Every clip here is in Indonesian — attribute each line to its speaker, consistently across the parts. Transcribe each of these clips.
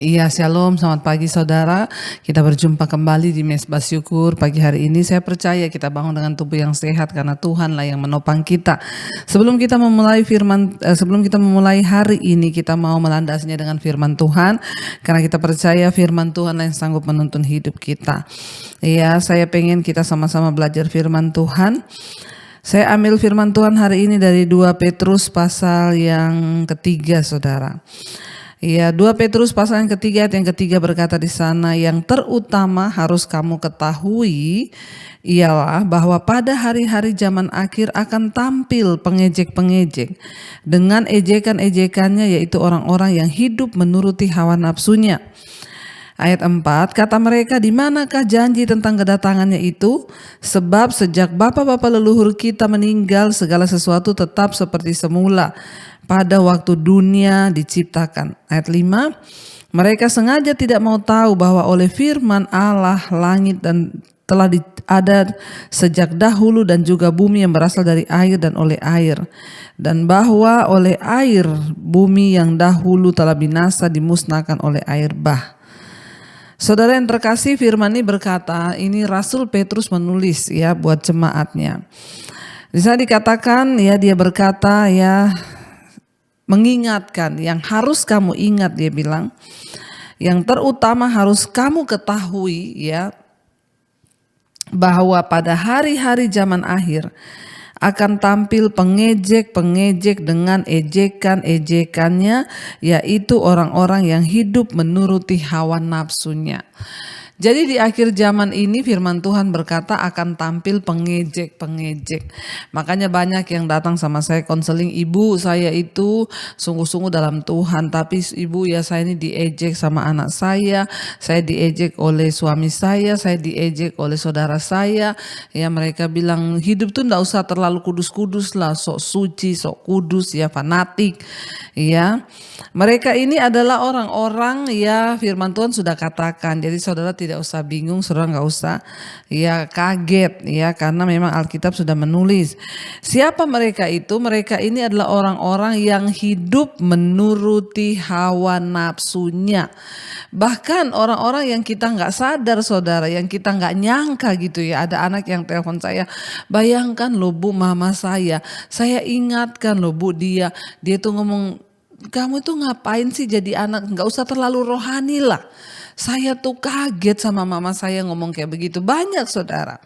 Speaker 1: Iya, shalom, selamat pagi saudara. Kita berjumpa kembali di Mesbah Syukur. Pagi hari ini saya percaya kita bangun dengan tubuh yang sehat karena Tuhanlah yang menopang kita. Sebelum kita memulai hari ini, kita mau melandasinya dengan firman Tuhan karena kita percaya firman Tuhan yang sanggup menuntun hidup kita. Iya, saya pengen kita sama-sama belajar firman Tuhan. Saya ambil firman Tuhan hari ini dari 2 Petrus pasal yang ketiga, saudara. Ya, 2 Petrus pasal yang ketiga ayat yang ketiga berkata di sana, yang terutama harus kamu ketahui ialah bahwa pada hari-hari zaman akhir akan tampil pengejek-pengejek dengan ejekan-ejekannya, yaitu orang-orang yang hidup menuruti hawa nafsunya. Ayat 4, kata mereka, di manakah janji tentang kedatangannya itu? Sebab sejak bapa-bapa leluhur kita meninggal, segala sesuatu tetap seperti semula pada waktu dunia diciptakan. Ayat 5, mereka sengaja tidak mau tahu bahwa oleh firman Allah langit dan telah ada sejak dahulu dan juga bumi yang berasal dari air dan oleh air. Dan bahwa oleh air bumi yang dahulu telah binasa dimusnahkan oleh air bah. Saudara yang terkasih, firman ini berkata, ini Rasul Petrus menulis ya buat jemaatnya. Di sana dikatakan ya, dia berkata ya, mengingatkan yang harus kamu ingat, dia bilang, yang terutama harus kamu ketahui ya, bahwa pada hari-hari zaman akhir akan tampil pengejek-pengejek dengan ejekan-ejekannya, yaitu orang-orang yang hidup menuruti hawa nafsunya. Jadi di akhir zaman ini firman Tuhan berkata akan tampil pengejek-pengejek. Makanya banyak yang datang sama saya konseling, ibu saya itu sungguh-sungguh dalam Tuhan, tapi ibu ya saya ini diejek sama anak saya diejek oleh suami saya diejek oleh saudara saya. Ya mereka bilang hidup tuh enggak usah terlalu kudus-kudus lah, sok suci, sok kudus ya, fanatik. Ya. Mereka ini adalah orang-orang ya firman Tuhan sudah katakan. Jadi saudara tidak usah bingung, saudara nggak usah ya kaget ya, karena memang Alkitab sudah menulis. Siapa mereka itu? Mereka ini adalah orang-orang yang hidup menuruti hawa nafsunya. Bahkan orang-orang yang kita nggak sadar, saudara, yang kita nggak nyangka gitu ya. Ada anak yang telepon saya, bayangkan loh bu, mama saya ingatkan loh bu, dia tuh ngomong, kamu tuh ngapain sih jadi anak, nggak usah terlalu rohani lah. Saya tuh kaget sama mama saya ngomong kayak begitu. Banyak saudara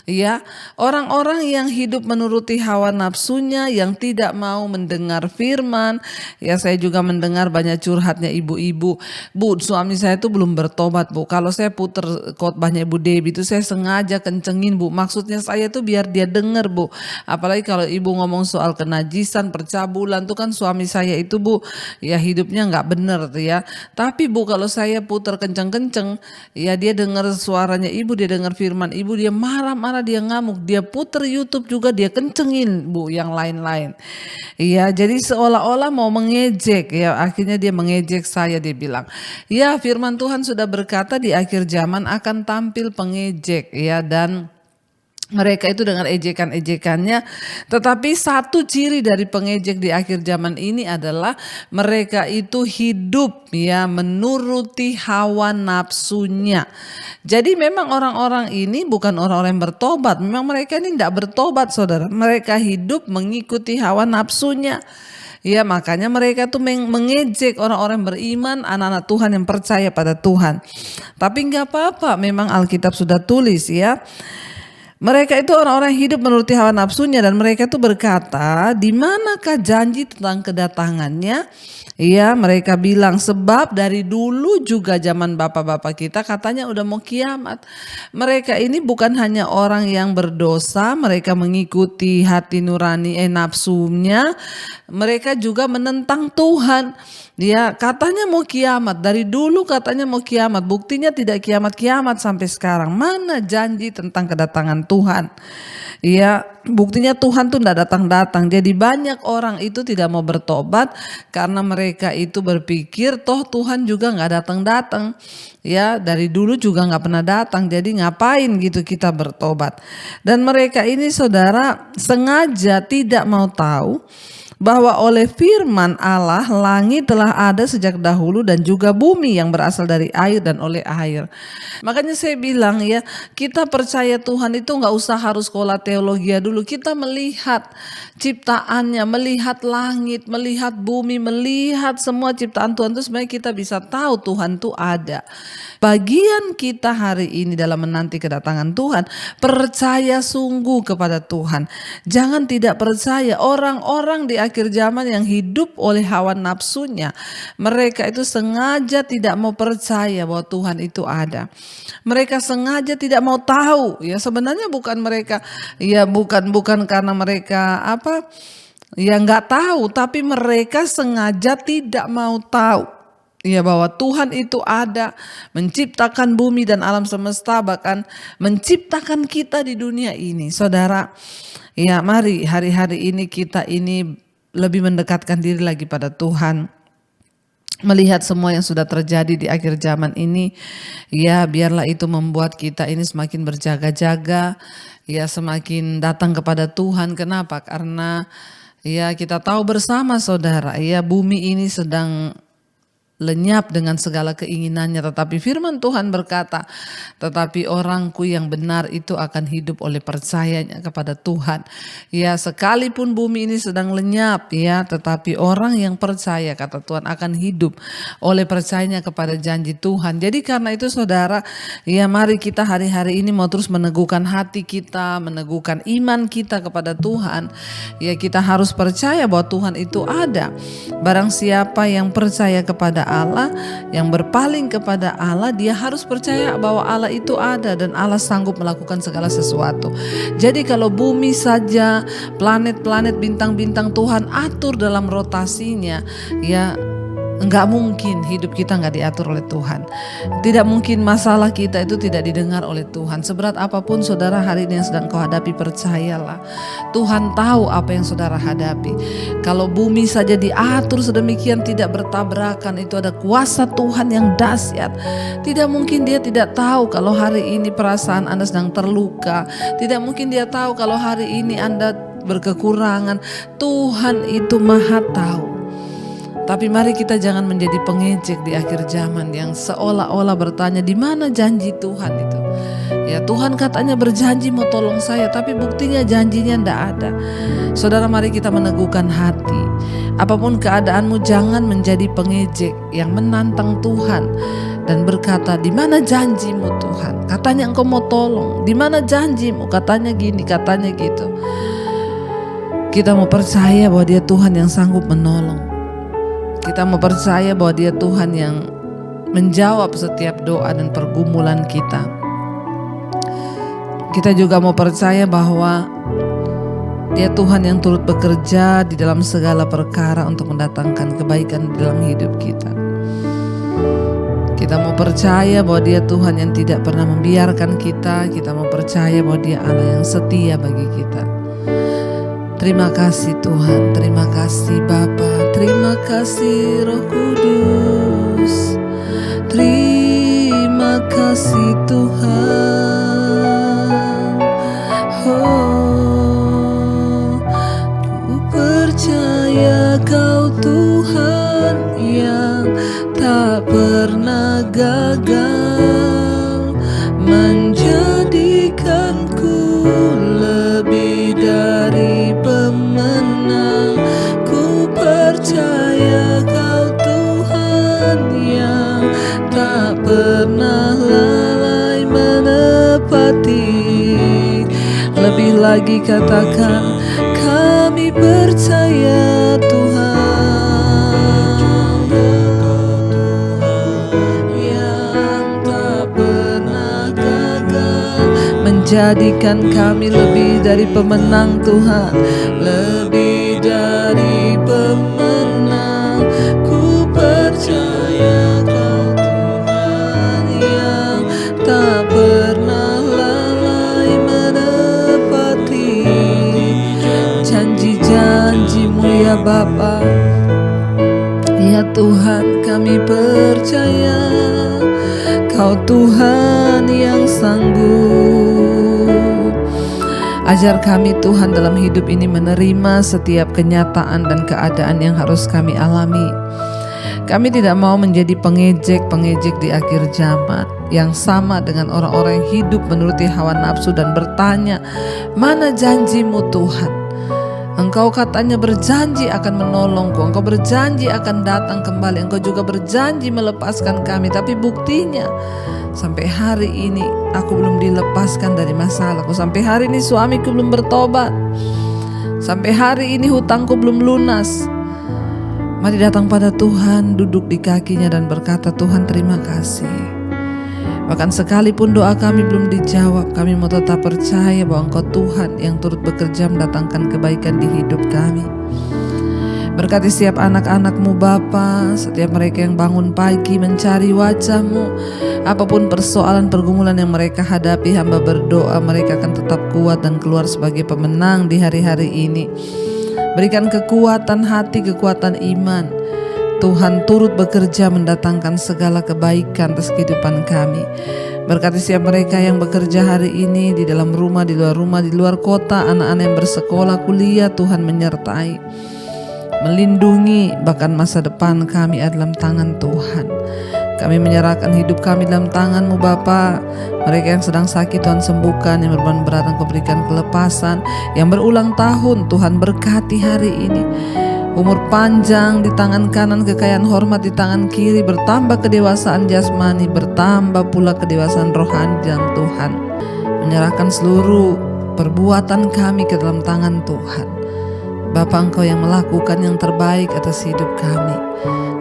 Speaker 1: ya, orang-orang yang hidup menuruti hawa nafsunya, yang tidak mau mendengar firman. Ya saya juga mendengar banyak curhatnya ibu-ibu, bu suami saya tuh belum bertobat bu, kalau saya puter khotbahnya Bu Debbie itu saya sengaja kencengin bu, maksudnya saya tuh biar dia denger bu. Apalagi kalau ibu ngomong soal kenajisan, percabulan tuh kan suami saya itu bu ya hidupnya nggak bener tuh ya. Tapi bu kalau saya puter kenceng-kenceng ya, dia dengar suaranya ibu, dia dengar firman ibu, dia marah-marah, dia ngamuk, dia puter YouTube juga dia kencengin bu yang lain-lain. Iya, jadi seolah-olah mau mengejek ya, akhirnya dia mengejek saya, dia bilang, ya firman Tuhan sudah berkata di akhir zaman akan tampil pengejek ya, dan mereka itu dengan ejekan-ejekannya. Tetapi satu ciri dari pengejek di akhir zaman ini adalah mereka itu hidup ya menuruti hawa nafsunya. Jadi memang orang-orang ini bukan orang-orang yang bertobat. Memang mereka ini tidak bertobat saudara. Mereka hidup mengikuti hawa nafsunya. Ya makanya mereka tuh mengejek orang-orang beriman, anak-anak Tuhan yang percaya pada Tuhan. Tapi nggak apa-apa, memang Alkitab sudah tulis ya. Mereka itu orang-orang hidup menuruti hawa nafsunya, dan mereka itu berkata, di manakah janji tentang kedatangannya? Ya mereka bilang, sebab dari dulu juga zaman bapak-bapak kita katanya udah mau kiamat. Mereka ini bukan hanya orang yang berdosa, mereka mengikuti hati nurani nafsunya, mereka juga menentang Tuhan. Ya katanya mau kiamat, dari dulu katanya mau kiamat, buktinya tidak kiamat-kiamat sampai sekarang. Mana janji tentang kedatangan Tuhan? Ya buktinya Tuhan tuh tidak datang-datang. Jadi banyak orang itu tidak mau bertobat karena mereka itu berpikir toh Tuhan juga nggak datang-datang. Ya dari dulu juga nggak pernah datang, jadi ngapain gitu kita bertobat. Dan mereka ini saudara sengaja tidak mau tahu bahwa oleh firman Allah langit telah ada sejak dahulu dan juga bumi yang berasal dari air dan oleh air. Makanya saya bilang ya, kita percaya Tuhan itu nggak usah harus sekolah teologi dulu. Kita melihat ciptaannya, melihat langit, melihat bumi, melihat semua ciptaan Tuhan itu sebenarnya kita bisa tahu Tuhan itu ada. Bagian kita hari ini dalam menanti kedatangan Tuhan, percaya sungguh kepada Tuhan. Jangan tidak percaya. Orang-orang di akhir zaman yang hidup oleh hawa nafsunya, mereka itu sengaja tidak mau percaya bahwa Tuhan itu ada. Mereka sengaja tidak mau tahu. Ya sebenarnya bukan mereka, ya bukan karena mereka ya nggak tahu, tapi mereka sengaja tidak mau tahu. Ya bahwa Tuhan itu ada, menciptakan bumi dan alam semesta, bahkan menciptakan kita di dunia ini. Saudara, ya mari hari-hari ini kita ini lebih mendekatkan diri lagi pada Tuhan. Melihat semua yang sudah terjadi di akhir zaman ini, ya biarlah itu membuat kita ini semakin berjaga-jaga, ya semakin datang kepada Tuhan. Kenapa? Karena ya kita tahu bersama saudara, ya bumi ini sedang lenyap dengan segala keinginannya, tetapi firman Tuhan berkata, tetapi orangku yang benar itu akan hidup oleh percayanya kepada Tuhan. Ya sekalipun bumi ini sedang lenyap ya, tetapi orang yang percaya kata Tuhan akan hidup oleh percayanya kepada janji Tuhan. Jadi karena itu saudara, ya mari kita hari-hari ini mau terus meneguhkan hati kita, meneguhkan iman kita kepada Tuhan. Ya kita harus percaya bahwa Tuhan itu ada. Barang siapa yang percaya kepada Allah, yang berpaling kepada Allah, dia harus percaya bahwa Allah itu ada dan Allah sanggup melakukan segala sesuatu. Jadi kalau bumi saja, planet-planet, bintang-bintang Tuhan atur dalam rotasinya, ya enggak mungkin hidup kita enggak diatur oleh Tuhan. Tidak mungkin masalah kita itu tidak didengar oleh Tuhan. Seberat apapun saudara hari ini yang sedang kau hadapi, percayalah Tuhan tahu apa yang saudara hadapi. Kalau bumi saja diatur sedemikian tidak bertabrakan, itu ada kuasa Tuhan yang dahsyat. Tidak mungkin dia tidak tahu kalau hari ini perasaan Anda sedang terluka. Tidak mungkin dia tahu kalau hari ini Anda berkekurangan. Tuhan itu maha tahu. Tapi mari kita jangan menjadi pengejek di akhir zaman yang seolah-olah bertanya di mana janji Tuhan itu. Ya Tuhan katanya berjanji mau tolong saya, tapi buktinya janjinya ndak ada. Saudara, mari kita meneguhkan hati. Apapun keadaanmu, jangan menjadi pengejek yang menantang Tuhan dan berkata, di mana janjimu Tuhan? Katanya engkau mau tolong. Di mana janjimu? Katanya gini, katanya gitu. Kita mau percaya bahwa dia Tuhan yang sanggup menolong. Kita mau percaya bahwa dia Tuhan yang menjawab setiap doa dan pergumulan kita. Kita juga mau percaya bahwa dia Tuhan yang turut bekerja di dalam segala perkara untuk mendatangkan kebaikan di dalam hidup kita. Kita mau percaya bahwa dia Tuhan yang tidak pernah membiarkan kita. Kita mau percaya bahwa dia Allah yang setia bagi kita. Terima kasih Tuhan, terima kasih Bapa, terima kasih Roh Kudus, terima kasih Tuhan. Oh, ku percaya Kau Tuhan yang tak pernah gagal, menjadikanku lebih dari pemenang. Ku percaya Kau Tuhan yang tak pernah lalai menepati. Lebih lagi katakan, kami percaya Tuhan yang tak pernah gagal, menjadikan kami lebih dari pemenang Tuhan, lebih dari pemenang. Ku percaya Kau Tuhan yang tak pernah lalai menepati janji-janji-Mu ya Bapa. Ya Tuhan, kami percaya Kau Tuhan yang sanggup. Ajar kami Tuhan dalam hidup ini menerima setiap kenyataan dan keadaan yang harus kami alami. Kami tidak mau menjadi pengejek-pengejek di akhir zaman yang sama dengan orang-orang yang hidup menuruti hawa nafsu dan bertanya, mana janjimu Tuhan? Engkau katanya berjanji akan menolongku, Engkau berjanji akan datang kembali, Engkau juga berjanji melepaskan kami. Tapi buktinya sampai hari ini aku belum dilepaskan dari masalahku. Sampai hari ini suamiku belum bertobat. Sampai hari ini hutangku belum lunas. Mari datang pada Tuhan, duduk di kakinya dan berkata, Tuhan terima kasih. Bahkan sekalipun doa kami belum dijawab, kami mau tetap percaya bahwa Engkau Tuhan yang turut bekerja mendatangkan kebaikan di hidup kami. Berkati setiap anak-anak-Mu Bapa, setiap mereka yang bangun pagi mencari wajah-Mu. Apapun persoalan pergumulan yang mereka hadapi, hamba berdoa mereka akan tetap kuat dan keluar sebagai pemenang di hari-hari ini. Berikan kekuatan hati, kekuatan iman. Tuhan turut bekerja mendatangkan segala kebaikan atas kehidupan kami. Berkati setiap mereka yang bekerja hari ini di dalam rumah, di luar kota, anak-anak yang bersekolah, kuliah, Tuhan menyertai, melindungi, bahkan masa depan kami ada dalam tangan Tuhan. Kami menyerahkan hidup kami dalam tangan-Mu Bapa. Mereka yang sedang sakit Tuhan sembuhkan, yang berbeban berat Engkau berikan kelepasan, yang berulang tahun Tuhan berkati hari ini. Umur panjang di tangan kanan, kekayaan hormat di tangan kiri, bertambah kedewasaan jasmani, bertambah pula kedewasaan rohani dalam Tuhan. Menyerahkan seluruh perbuatan kami ke dalam tangan Tuhan. Bapa, Engkau yang melakukan yang terbaik atas hidup kami.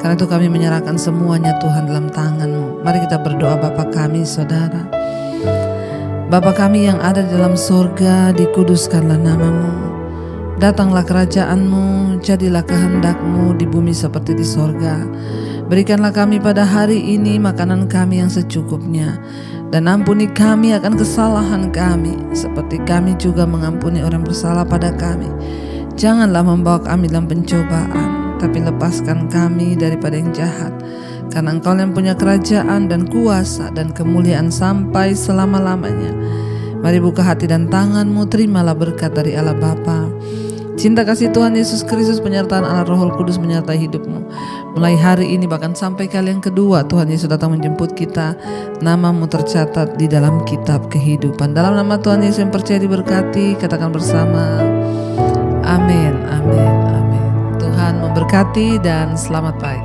Speaker 1: Karena itu kami menyerahkan semuanya Tuhan dalam tangan-Mu. Mari kita berdoa. Bapa kami, Saudara. Bapa kami yang ada di dalam surga, dikuduskanlah nama-Mu. Datanglah kerajaan-Mu, jadilah kehendak-Mu di bumi seperti di sorga. Berikanlah kami pada hari ini makanan kami yang secukupnya. Dan ampuni kami akan kesalahan kami, seperti kami juga mengampuni orang bersalah pada kami. Janganlah membawa kami dalam pencobaan, tapi lepaskan kami daripada yang jahat. Karena Engkau yang punya kerajaan dan kuasa dan kemuliaan sampai selama-lamanya. Mari buka hati dan tangan-Mu, terimalah berkat dari Allah Bapa, cinta kasih Tuhan Yesus Kristus, penyertaan Allah Roh Kudus menyertai hidup-Mu. Mulai hari ini bahkan sampai kali yang kedua Tuhan Yesus datang menjemput kita, nama-Mu tercatat di dalam kitab kehidupan. Dalam nama Tuhan Yesus yang percaya diberkati, katakan bersama, amin, amin, amin. Tuhan memberkati dan selamat pagi.